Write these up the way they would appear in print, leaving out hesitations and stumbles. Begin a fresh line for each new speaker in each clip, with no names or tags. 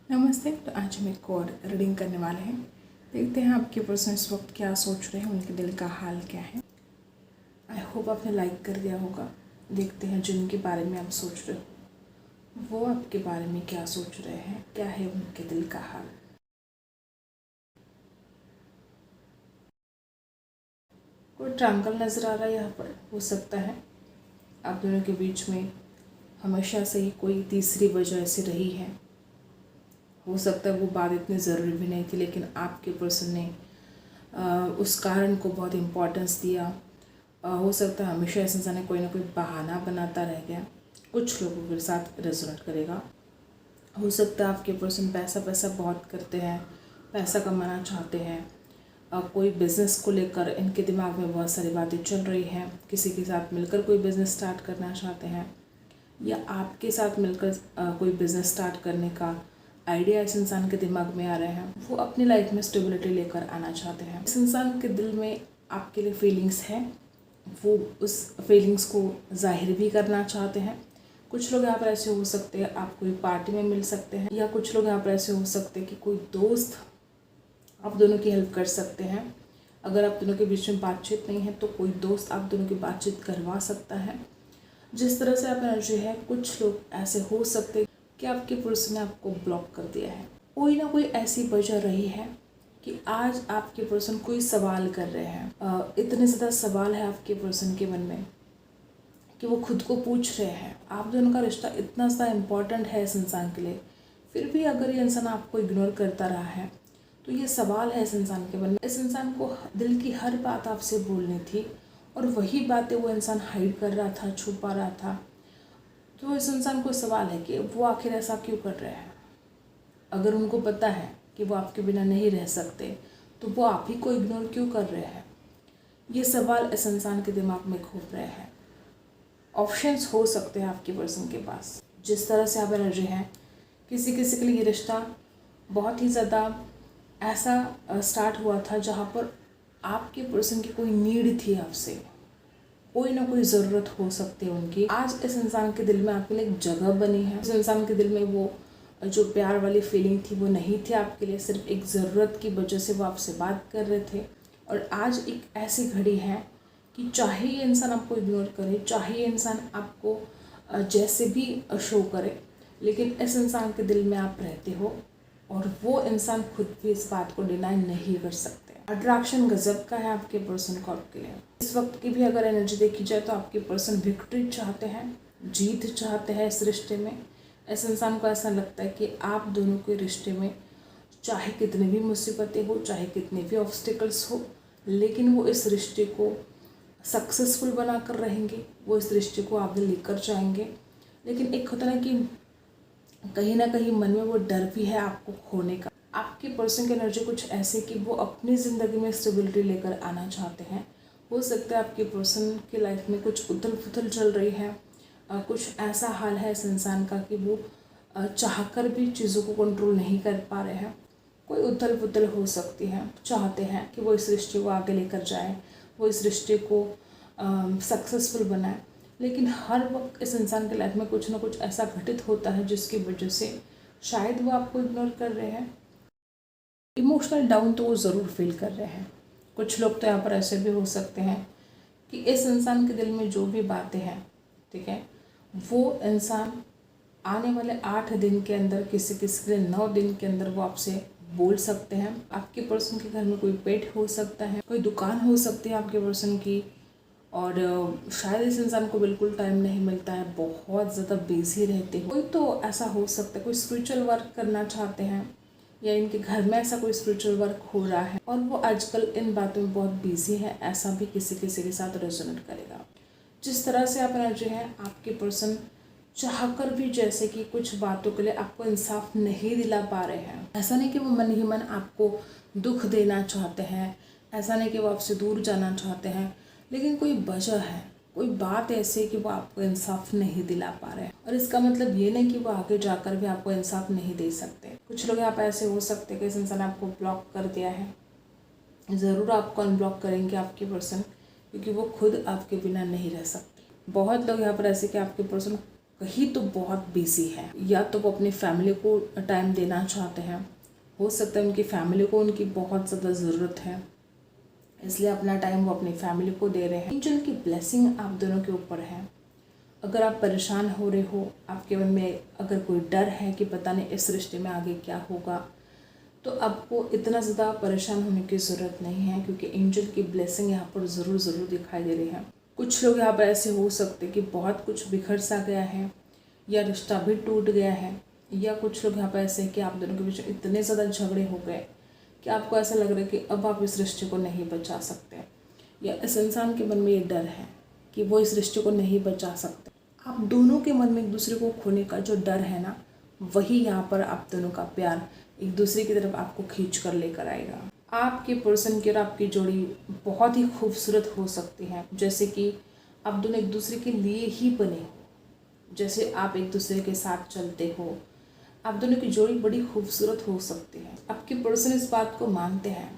नमस्ते। तो आज हम एक और रीडिंग करने वाले हैं। देखते हैं आपके पर्सन इस वक्त क्या सोच रहे हैं, उनके दिल का हाल क्या है। आई होप आपने लाइक कर दिया होगा। देखते हैं जिनके बारे में आप सोच रहे हो वो आपके बारे में क्या सोच रहे हैं, क्या है उनके दिल का हाल। कोई ट्रैंगल नज़र आ रहा है यहाँ पर। हो सकता है आप दोनों के बीच में हमेशा से ही कोई तीसरी वजह ऐसी रही है। हो सकता है वो बात इतनी ज़रूरी भी नहीं थी, लेकिन आपके पर्सन ने उस कारण को बहुत इम्पोर्टेंस दिया। हो सकता है हमेशा इस इंसान ने कोई ना कोई बहाना बनाता रह गया। कुछ लोगों के साथ रेजोनेट करेगा। हो सकता है आपके पर्सन पैसा पैसा बहुत करते हैं, पैसा कमाना चाहते हैं। कोई बिज़नेस को लेकर इनके दिमाग में बहुत सारी बातें चल रही हैं। किसी के साथ मिलकर कोई बिज़नेस स्टार्ट करना चाहते हैं, या आपके साथ मिलकर कोई बिज़नेस स्टार्ट करने का आइडिया इस इंसान के दिमाग में आ रहे हैं। वो अपनी लाइफ में स्टेबिलिटी लेकर आना चाहते हैं। इस इंसान के दिल में आपके लिए फीलिंग्स है, वो उस फीलिंग्स को जाहिर भी करना चाहते हैं। कुछ लोग यहाँ पर ऐसे हो सकते हैं आप कोई पार्टी में मिल सकते हैं, या कुछ लोग यहाँ पर ऐसे हो सकते हैं कि कोई दोस्त आप दोनों की हेल्प कर सकते हैं। अगर आप दोनों के बीच में बातचीत नहीं है तो कोई दोस्त आप दोनों की बातचीत करवा सकता है। जिस तरह से आप एनर्जी है, कुछ लोग ऐसे हो सकते हैं कि आपके पर्सन ने आपको ब्लॉक कर दिया है। कोई ना कोई ऐसी वजह रही है कि आज आपके पर्सन कोई सवाल कर रहे हैं। इतने ज़्यादा सवाल है आपके पर्सन के मन में कि वो खुद को पूछ रहे हैं। आप दोनों का रिश्ता इतना ज़्यादा इम्पोर्टेंट है इस इंसान के लिए, फिर भी अगर ये इंसान आपको इग्नोर करता रहा है तो ये सवाल है इस इंसान के मन में। इस इंसान को दिल की हर बात आपसे बोलनी थी, और वही बातें वो इंसान हाइड कर रहा था, छुपा रहा था। तो इस इंसान को सवाल है कि वो आखिर ऐसा क्यों कर रहे हैं। अगर उनको पता है कि वो आपके बिना नहीं रह सकते तो वो आप ही को इग्नोर क्यों कर रहे हैं। ये सवाल इस इंसान के दिमाग में घूम रहे हैं। ऑप्शंस हो सकते हैं आपके पर्सन के पास। जिस तरह से आप एनर्जी हैं, किसी किसी के लिए ये रिश्ता बहुत ही ज़्यादा ऐसा स्टार्ट हुआ था जहाँ पर आपके पर्सन की कोई नीड थी आपसे, कोई ना कोई ज़रूरत हो सकती है उनकी। आज इस इंसान के दिल में आपके लिए एक जगह बनी है। इस इंसान के दिल में वो जो प्यार वाली फीलिंग थी वो नहीं थी आपके लिए, सिर्फ एक ज़रूरत की वजह से वो आपसे बात कर रहे थे। और आज एक ऐसी घड़ी है कि चाहे ये इंसान आपको इग्नोर करे, चाहे ये इंसान आपको जैसे भी शो करे, लेकिन इस इंसान के दिल में आप रहते हो, और वो इंसान खुद भी इस बात को डिनाई नहीं कर सकते। अट्रैक्शन गजब का है आपके पर्सन को आपके लिए। इस वक्त की भी अगर एनर्जी देखी जाए तो आपके पर्सन विक्ट्री चाहते हैं, जीत चाहते हैं इस रिश्ते में। इस इंसान को ऐसा लगता है कि आप दोनों के रिश्ते में चाहे कितनी भी मुसीबतें हो, चाहे कितने भी ऑब्स्टिकल्स हो, लेकिन वो इस रिश्ते को सक्सेसफुल बना कर रहेंगे। वो इस रिश्ते को आगे लेकर जाएंगे। लेकिन एक होता है कि कहीं ना कहीं मन में वो डर भी है आपको खोने का। आपके पर्सन की एनर्जी कुछ ऐसे कि वो अपनी ज़िंदगी में स्टेबिलिटी लेकर आना चाहते हैं। हो सकता है आपके पर्सन की लाइफ में कुछ उथल पुथल चल रही है। कुछ ऐसा हाल है इस इंसान का कि वो चाहकर भी चीज़ों को कंट्रोल नहीं कर पा रहे हैं। कोई उथल पुथल हो सकती है। चाहते हैं कि वो इस रिश्ते को आगे लेकर जाए, वो इस रिश्ते को सक्सेसफुल बनाए, लेकिन हर वक्त इस इंसान के लाइफ में कुछ ना कुछ ऐसा घटित होता है जिसकी वजह से शायद वो आपको इग्नोर कर रहे हैं। इमोशनल डाउन तो वो ज़रूर फील कर रहे हैं। कुछ लोग तो यहाँ पर ऐसे भी हो सकते हैं कि इस इंसान के दिल में जो भी बातें हैं, ठीक है, वो इंसान आने वाले 8 दिन के अंदर, किसी किसी के 9 दिन के अंदर वो आपसे बोल सकते हैं। आपके पर्सन के घर में कोई पेट हो सकता है, कोई दुकान हो सकती है आपके पर्सन की, और शायद इस इंसान को बिल्कुल टाइम नहीं मिलता है, बहुत ज़्यादा बिजी रहते हैं। कोई तो ऐसा हो सकता है कोई स्पिरिचुअल वर्क करना चाहते हैं, या इनके घर में ऐसा कोई स्पिरिचुअल वर्क हो रहा है और वो आजकल इन बातों में बहुत बिजी है। ऐसा भी किसी किसी के साथ रेजोनेट करेगा। जिस तरह से आप एनर्जी है, आपके पर्सन चाहकर भी जैसे कि कुछ बातों के लिए आपको इंसाफ नहीं दिला पा रहे हैं। ऐसा नहीं कि वो मन ही मन आपको दुख देना चाहते हैं, ऐसा नहीं कि वो आपसे दूर जाना चाहते हैं, लेकिन कोई वजह है, कोई बात ऐसी कि वो आपको इंसाफ नहीं दिला पा रहे हैं। और इसका मतलब ये नहीं कि वो आगे जाकर भी आपको इंसाफ नहीं दे सकते। कुछ लोग यहाँ पर ऐसे हो सकते हैं कि इस इंसान ने आपको ब्लॉक कर दिया है। ज़रूर आपको अनब्लॉक करेंगे आपके पर्सन, क्योंकि वो खुद आपके बिना नहीं रह सकते। बहुत लोग यहाँ पर ऐसे कि आपके पर्सन कहीं तो बहुत बिजी है, या तो वो अपनी फैमिली को टाइम देना चाहते हैं, हो सकता है उनकी फैमिली को उनकी बहुत ज़्यादा ज़रूरत है, इसलिए अपना टाइम वो अपनी फैमिली को दे रहे हैं। एंजल की ब्लेसिंग आप दोनों के ऊपर है। अगर आप परेशान हो रहे हो, आपके मन में अगर कोई डर है कि पता नहीं इस रिश्ते में आगे क्या होगा, तो आपको इतना ज़्यादा परेशान होने की ज़रूरत नहीं है, क्योंकि एंजल की ब्लेसिंग यहाँ पर ज़रूर दिखाई दे रही है। कुछ लोग यहाँ पर ऐसे हो सकते कि बहुत कुछ बिखर सा गया है, या रिश्ता भी टूट गया है, या कुछ लोग यहाँ पर ऐसे हैं कि आप दोनों के बीच इतने ज़्यादा झगड़े हो गए कि आपको ऐसा लग रहा है कि अब आप इस रिश्ते को नहीं बचा सकते, या इस इंसान के मन में ये डर है कि वो इस रिश्ते को नहीं बचा सकते। आप दोनों के मन में एक दूसरे को खोने का जो डर है ना, वही यहाँ पर आप दोनों का प्यार एक दूसरे की तरफ आपको खींच कर लेकर आएगा। आपके पर्सन की और आपकी जोड़ी बहुत ही खूबसूरत हो सकती है, जैसे कि आप दोनों एक दूसरे के लिए ही बने हो, जैसे आप एक दूसरे के साथ चलते हो। आप दोनों की जोड़ी बड़ी खूबसूरत हो सकती है। आपके पर्सन इस बात को मानते हैं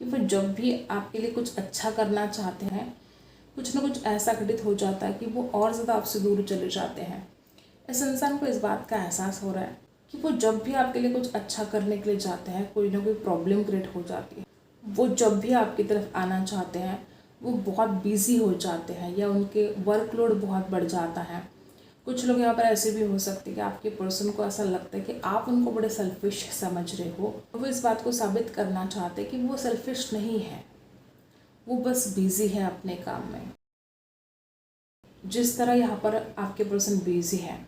कि वो जब भी आपके लिए कुछ अच्छा करना चाहते हैं, कुछ ना कुछ ऐसा घटित हो जाता है कि वो और ज़्यादा आपसे दूर चले जाते हैं। इस इंसान को इस बात का एहसास हो रहा है कि वो जब भी आपके लिए कुछ अच्छा करने के लिए जाते हैं, कोई ना कोई प्रॉब्लम क्रिएट हो जाती है। वो जब भी आपकी तरफ आना चाहते हैं, वो बहुत बिजी हो जाते हैं, या उनके वर्कलोड बहुत बढ़ जाता है। कुछ लोग यहाँ पर ऐसे भी हो सकते हैं कि आपके पर्सन को ऐसा लगता है कि आप उनको बड़े सेल्फिश समझ रहे हो। वो इस बात को साबित करना चाहते हैं कि वो सेल्फिश नहीं है, वो बस बिजी है अपने काम में। जिस तरह यहाँ पर आपके पर्सन बिजी है,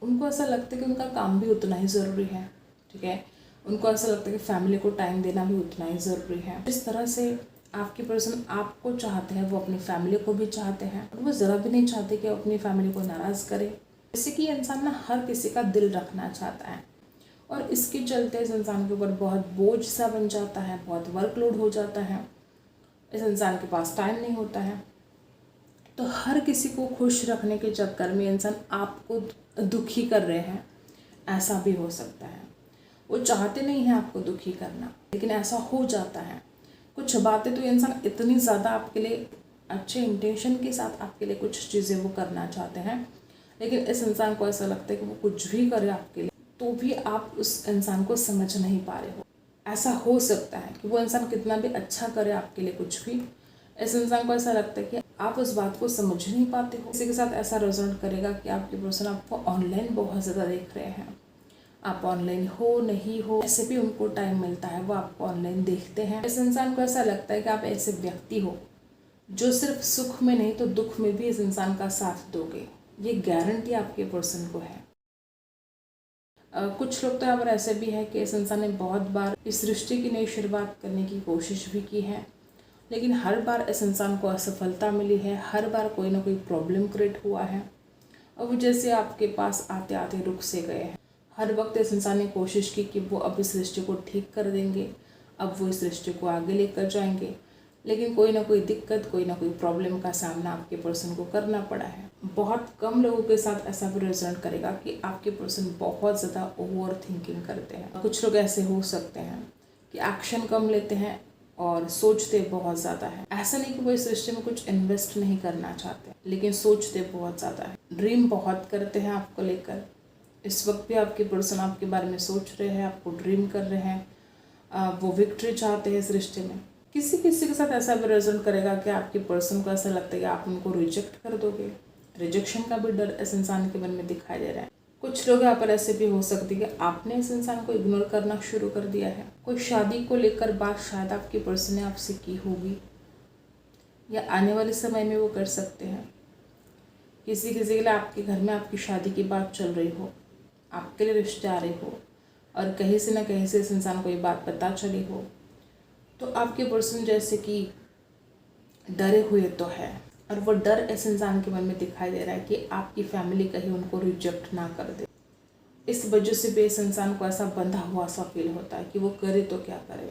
उनको ऐसा लगता है कि उनका काम भी उतना ही ज़रूरी है, ठीक है। उनको ऐसा लगता है कि फैमिली को टाइम देना भी उतना ही ज़रूरी है। जिस तरह से आपके पर्सन आपको चाहते हैं, वो अपनी फैमिली को भी चाहते हैं, और वो ज़रा भी नहीं चाहते कि अपनी फैमिली को नाराज़ करे। जैसे कि इंसान ना हर किसी का दिल रखना चाहता है, और इसके चलते इस इंसान के ऊपर बहुत बोझ सा बन जाता है, बहुत वर्कलोड हो जाता है, इस इंसान के पास टाइम नहीं होता है। तो हर किसी को खुश रखने के चक्कर में इंसान आपको दुखी कर रहे हैं, ऐसा भी हो सकता है। वो चाहते नहीं हैं आपको दुखी करना, लेकिन ऐसा हो जाता है। कुछ बातें तो इंसान इतनी ज़्यादा आपके लिए अच्छे इंटेंशन के साथ आपके लिए कुछ चीज़ें वो करना चाहते हैं, लेकिन इस इंसान को ऐसा लगता है कि वो कुछ भी करे आपके लिए, तो भी आप उस इंसान को समझ नहीं पा रहे हो। ऐसा हो सकता है कि वो इंसान कितना भी अच्छा करे आपके लिए कुछ भी, इस इंसान को ऐसा लगता है कि आप उस बात को समझ नहीं पाते हो। किसी के साथ ऐसा रिजल्ट करेगा कि आपके पर्सन आपको ऑनलाइन बहुत ज़्यादा देख रहे हैं, आप ऑनलाइन हो नहीं हो, ऐसे भी उनको टाइम मिलता है, वो आपको ऑनलाइन देखते हैं। इस इंसान को ऐसा लगता है कि आप ऐसे व्यक्ति हो जो सिर्फ सुख में नहीं तो दुख में भी इस इंसान का साथ दोगे, ये गारंटी आपके पर्सन को है। कुछ लोग तो यहाँ पर ऐसे भी है कि इस इंसान ने बहुत बार इस रिश्ते की नई शुरुआत करने की कोशिश भी की है, लेकिन हर बार इस इंसान को असफलता मिली है, हर बार कोई ना कोई प्रॉब्लम क्रिएट हुआ है, और वो जैसे आपके पास आते आते रुक से गए हैं। हर वक्त इस इंसान ने कोशिश की कि वो अब इस रिश्ते को ठीक कर देंगे, अब वो इस रिश्ते को आगे लेकर जाएंगे, लेकिन कोई ना कोई दिक्कत, कोई ना कोई प्रॉब्लम का सामना आपके पर्सन को करना पड़ा है। बहुत कम लोगों के साथ ऐसा भी रिजल्ट करेगा कि आपके पर्सन बहुत ज़्यादा ओवर थिंकिंग करते हैं। कुछ लोग ऐसे हो सकते हैं कि एक्शन कम लेते हैं और सोचते बहुत ज़्यादा है। ऐसा नहीं कि वो इस रिश्ते में कुछ इन्वेस्ट नहीं करना चाहते, लेकिन सोचते बहुत ज़्यादा है, ड्रीम बहुत करते हैं आपको लेकर। इस वक्त भी आपके पर्सन आपके बारे में सोच रहे हैं, आपको ड्रीम कर रहे हैं, वो विक्ट्री चाहते हैं इस रिश्ते में। किसी किसी के साथ ऐसा भी रिजल्ट करेगा कि आपके पर्सन को ऐसा लगता है कि आप उनको रिजेक्ट कर दोगे। रिजेक्शन का भी डर इस इंसान के मन में दिखाई दे रहा है। कुछ लोग यहाँ पर ऐसे भी हो सकते हैं कि आपने इस इंसान को इग्नोर करना शुरू कर दिया है। कोई शादी को लेकर बात शायद आपके पर्सन ने आपसे की होगी, या आने वाले समय में वो कर सकते हैं। किसी किसी के लिए आपके घर में आपकी शादी की बात चल रही हो, आपके लिए रिश्ते आ रहे हो, और कहीं से ना कहीं से इस इंसान को ये बात पता चली हो, तो आपके पर्सन जैसे कि डरे हुए तो है, और वो डर इस इंसान के मन में दिखाई दे रहा है कि आपकी फैमिली कहीं उनको रिजेक्ट ना कर दे। इस वजह से भी इस इंसान को ऐसा बंधा हुआ सा फील होता है कि वो करे तो क्या करे,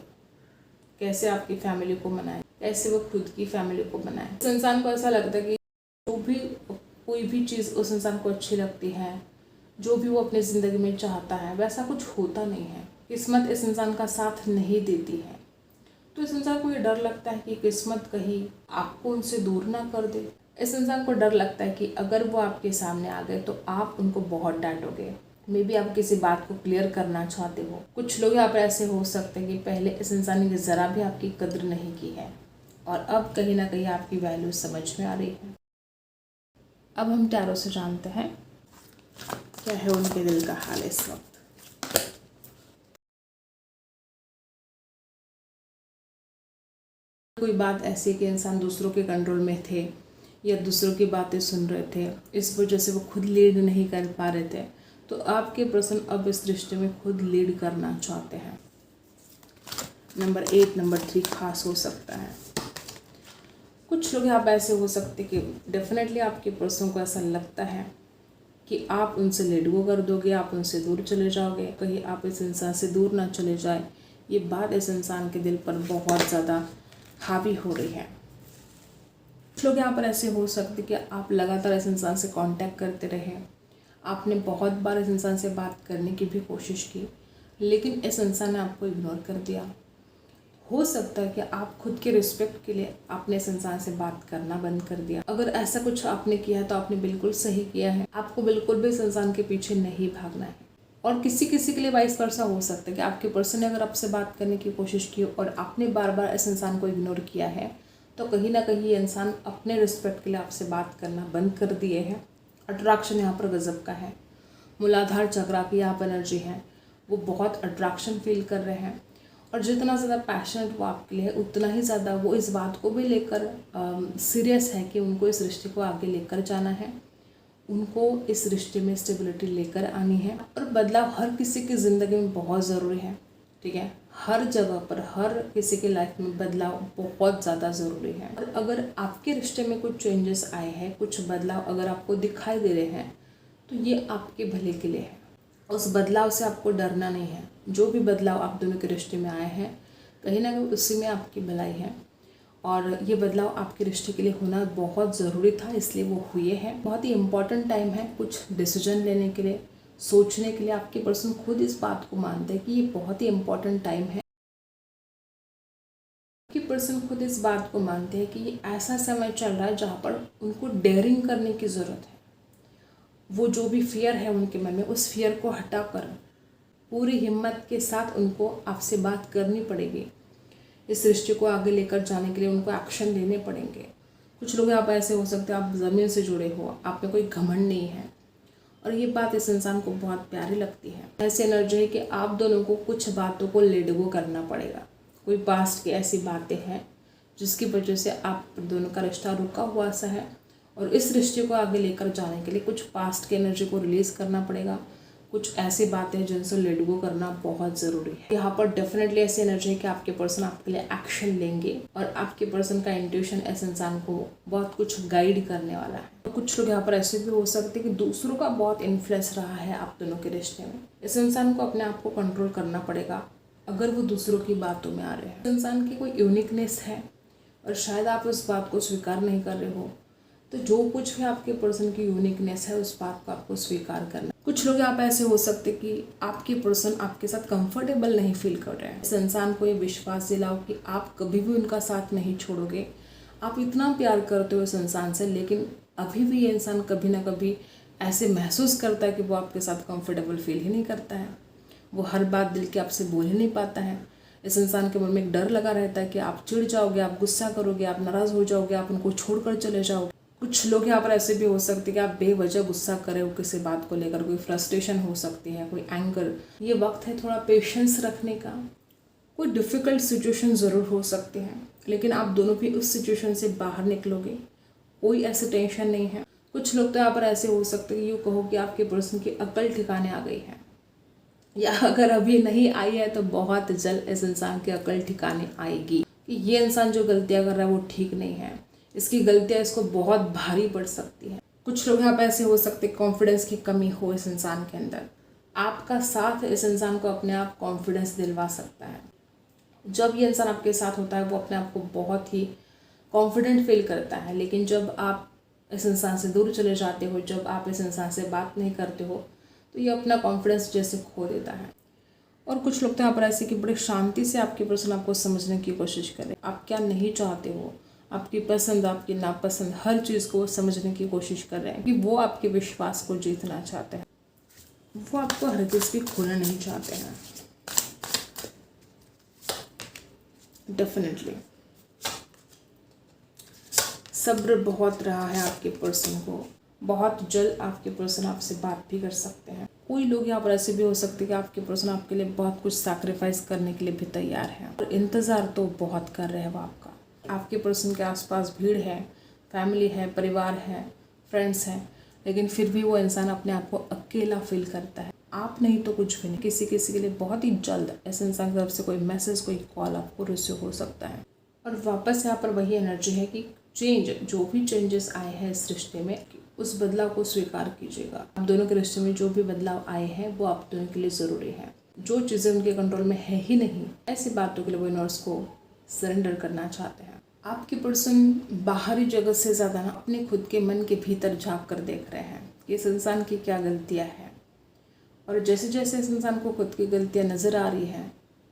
कैसे आपकी फैमिली को मनाए, कैसे वो खुद की फैमिली को मनाए। इस इंसान को ऐसा लगता है कि जो भी कोई भी चीज़ उस इंसान को अच्छी लगती है, जो भी वो अपनी ज़िंदगी में चाहता है, वैसा कुछ होता नहीं है। किस्मत इस इंसान का साथ नहीं देती है, तो इस इंसान को ये डर लगता है कि किस्मत कहीं आपको उनसे दूर ना कर दे। इस इंसान को डर लगता है कि अगर वो आपके सामने आ गए तो आप उनको बहुत डांटोगे। मे बी आप किसी बात को क्लियर करना चाहते हो। कुछ लोग यहाँ पर ऐसे हो सकते हैं कि पहले इस इंसान ने ज़रा भी आपकी कद्र नहीं की है और अब कहीं ना कहीं आपकी वैल्यू समझ में आ रही है। अब हम टैरो से जानते हैं क्या है उनके दिल का हाल इस वक्त। कोई बात ऐसी कि इंसान दूसरों के कंट्रोल में थे या दूसरों की बातें सुन रहे थे, इस वजह से वो खुद लीड नहीं कर पा रहे थे, तो आपके पर्सन अब इस रिश्ते में खुद लीड करना चाहते हैं। नंबर 8, नंबर 3 खास हो सकता है। कुछ लोग यहाँ ऐसे हो सकते कि डेफिनेटली आपके पर्सन को ऐसा लगता है कि आप उनसे लेट गो कर दोगे, आप उनसे दूर चले जाओगे, कहीं आप इस इंसान से दूर ना चले जाए। ये बात इस इंसान के दिल पर बहुत ज़्यादा हावी हो रही है। कुछ लोग यहाँ पर ऐसे हो सकते कि आप लगातार इस इंसान से कांटेक्ट करते रहे, आपने बहुत बार इस इंसान से बात करने की भी कोशिश की, लेकिन इस इंसान ने आपको इग्नोर कर दिया। हो सकता है कि आप खुद के रिस्पेक्ट के लिए आपने इस इंसान से बात करना बंद कर दिया। अगर ऐसा कुछ आपने किया है तो आपने बिल्कुल सही किया है। आपको बिल्कुल भी इस इंसान के पीछे नहीं भागना है। और किसी किसी के लिए वाइस वर्सा हो सकता है कि आपके पर्सन ने अगर आपसे बात करने की कोशिश की और आपने बार बार इस इंसान को इग्नोर किया है, तो कहीं ना कहीं ये इंसान अपने रिस्पेक्ट के लिए आपसे बात करना बंद कर दिए हैं। अट्रैक्शन यहाँ पर गजब का है। मूलाधार चक्र की यहाँ पर एनर्जी है, वो बहुत अट्रैक्शन फील कर रहे हैं और जितना ज़्यादा पैशनेट वो आपके लिए है उतना ही ज़्यादा वो इस बात को भी लेकर सीरियस है कि उनको इस रिश्ते को आगे लेकर जाना है, उनको इस रिश्ते में स्टेबिलिटी लेकर आनी है। और बदलाव हर किसी की ज़िंदगी में बहुत ज़रूरी है, ठीक है। हर जगह पर हर किसी की लाइफ में बदलाव बहुत ज़्यादा ज़रूरी है। और अगर आपके रिश्ते में कुछ चेंजेस आए हैं, कुछ बदलाव अगर आपको दिखाई दे रहे हैं, तो ये आपके भले के लिए है। उस बदलाव से आपको डरना नहीं है। जो भी बदलाव आप दोनों के रिश्ते में आए हैं, कहीं ना कहीं उसी में आपकी भलाई है और ये बदलाव आपके रिश्ते के लिए होना बहुत ज़रूरी था, इसलिए वो हुए हैं। बहुत ही इम्पॉर्टेंट टाइम है कुछ डिसीजन लेने के लिए, सोचने के लिए। आपके पर्सन खुद इस बात को मानते हैं कि ये बहुत ही इम्पॉर्टेंट टाइम है। आपके पर्सन खुद इस बात को मानते हैं कि ये ऐसा समय चल रहा है जहाँ पर उनको डेयरिंग करने की ज़रूरत है। वो जो भी फियर है उनके मन में, उस फियर को हटाकर पूरी हिम्मत के साथ उनको आपसे बात करनी पड़ेगी। इस रिश्ते को आगे लेकर जाने के लिए उनको एक्शन लेने पड़ेंगे। कुछ लोग आप ऐसे हो सकते हैं आप ज़मीन से जुड़े हो, आप में कोई घमंड नहीं है और ये बात इस इंसान को बहुत प्यारी लगती है। ऐसी एनर्जी है कि आप दोनों को कुछ बातों को लेट गो करना पड़ेगा। कोई पास्ट की ऐसी बातें हैं जिसकी वजह से आप दोनों का रिश्ता रुका हुआ सा है और इस रिश्ते को आगे लेकर जाने के लिए कुछ पास्ट की एनर्जी को रिलीज़ करना पड़ेगा। कुछ ऐसी बातें हैं जिनसे लेट गो करना बहुत ज़रूरी है। यहाँ पर डेफिनेटली ऐसी एनर्जी है कि आपके पर्सन आपके लिए एक्शन लेंगे और आपके पर्सन का इंट्यूशन इस इंसान को बहुत कुछ गाइड करने वाला है। तो कुछ लोग यहाँ पर ऐसे भी हो सकते हैं कि दूसरों का बहुत इन्फ्लुएंस रहा है आप दोनों के रिश्ते में। इस इंसान को अपने आप को कंट्रोल करना पड़ेगा अगर वो दूसरों की बातों में आ रहे हैं। इस इंसान की कोई यूनिकनेस है और शायद आप उस बात को स्वीकार नहीं कर रहे हो, तो जो कुछ भी आपके पर्सन की यूनिकनेस है उस बात को आपको स्वीकार करना। कुछ लोग आप ऐसे हो सकते कि आपके पर्सन आपके साथ कंफर्टेबल नहीं फील कर रहे हैं। इस इंसान को ये विश्वास दिलाओ कि आप कभी भी उनका साथ नहीं छोड़ोगे। आप इतना प्यार करते हो इस इंसान से, लेकिन अभी भी ये इंसान कभी ना कभी ऐसे महसूस करता है कि वो आपके साथ कंफर्टेबल फील ही नहीं करता है। वो हर बात दिल के आपसे बोल ही नहीं पाता है। इस इंसान के मन में एक डर लगा रहता है कि आप चिढ़ जाओगे, आप गुस्सा करोगे, आप नाराज़ हो जाओगे, आप उनको छोड़कर चले जाओगे। कुछ लोग यहाँ पर ऐसे भी हो सकते हैं कि आप बेवजह गुस्सा करें हो किसी बात को लेकर, कोई फ्रस्ट्रेशन हो सकती है, कोई एंगर। ये वक्त है थोड़ा पेशेंस रखने का। कोई डिफ़िकल्ट सिचुएशन ज़रूर हो सकते हैं, लेकिन आप दोनों भी उस सिचुएशन से बाहर निकलोगे। कोई ऐसे टेंशन नहीं है। कुछ लोग तो यहाँ पर ऐसे हो सकते हैं कि यूँ कहो कि आपके पर्सन की अकल ठिकाने आ गई है, या अगर अभी नहीं आई है तो बहुत जल्द इस इंसान की अकल ठिकाने आएगी कि ये इंसान जो गलतियाँ कर रहा है वो ठीक नहीं है। इसकी गलतियाँ इसको बहुत भारी पड़ सकती हैं। कुछ लोग यहाँ पे ऐसे हो सकते कॉन्फिडेंस की कमी हो इस इंसान के अंदर। आपका साथ इस इंसान को अपने आप कॉन्फिडेंस दिलवा सकता है। जब ये इंसान आपके साथ होता है वो अपने आप को बहुत ही कॉन्फिडेंट फील करता है, लेकिन जब आप इस इंसान से दूर चले जाते हो, जब आप इस इंसान से बात नहीं करते हो, तो ये अपना कॉन्फिडेंस जैसे खो देता है। और कुछ लोग तो यहाँ पर ऐसे कि बड़े शांति से आपके पर्सन आपको समझने की कोशिश करें। आप क्या नहीं चाहते हो, आपकी पसंद, आपकी नापसंद, हर चीज़ को वो समझने की कोशिश कर रहे हैं कि वो आपके विश्वास को जीतना चाहते हैं। वो आपको हर चीज़ भी खोना नहीं चाहते हैं। डेफिनेटली सब्र बहुत रहा है आपके पर्सन को। बहुत जल्द आपके पर्सन आपसे बात भी कर सकते हैं। कोई लोग यहाँ पर ऐसे भी हो सकते हैं कि आपके पर्सन आपके लिए बहुत कुछ सैक्रिफाइस करने के लिए भी तैयार है और इंतज़ार तो बहुत कर रहे हैं वो आपका। आपके पर्सन के आसपास भीड़ है, फैमिली है, परिवार है, फ्रेंड्स हैं, लेकिन फिर भी वो इंसान अपने आप को अकेला फील करता है। आप नहीं तो कुछ भी नहीं। किसी के लिए बहुत ही जल्द ऐसे इंसान की तरफ से कोई मैसेज, कोई कॉल आपको रिसीव हो सकता है। और वापस यहाँ पर वही एनर्जी है कि जो भी चेंजेस आए हैं इस रिश्ते में, उस बदलाव को स्वीकार कीजिएगा। आप दोनों के रिश्ते में जो भी बदलाव आए हैं वो आप दोनों के लिए ज़रूरी है। जो चीज़ें उनके कंट्रोल में है ही नहीं, ऐसी बातों के लिए वो यूनिवर्स को सरेंडर करना चाहते हैं। आपके पर्सन बाहरी जगत से ज़्यादा ना अपने खुद के मन के भीतर झांक कर देख रहे हैं कि इस इंसान की क्या गलतियाँ हैं, और जैसे जैसे इस इंसान को खुद की गलतियाँ नज़र आ रही हैं,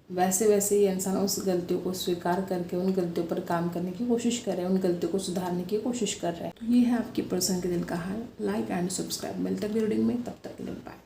वैसे वैसे ये इंसान उस गलतियों को स्वीकार करके उन गलतियों पर काम करने की कोशिश कर रहे हैं, उन गलतियों को सुधारने की कोशिश कर रहे हैं। तो ये है आपकी पर्सन के दिल का हाल। Like and subscribe. मिलते हैं रीडिंग में, तब तक के लिए बाय।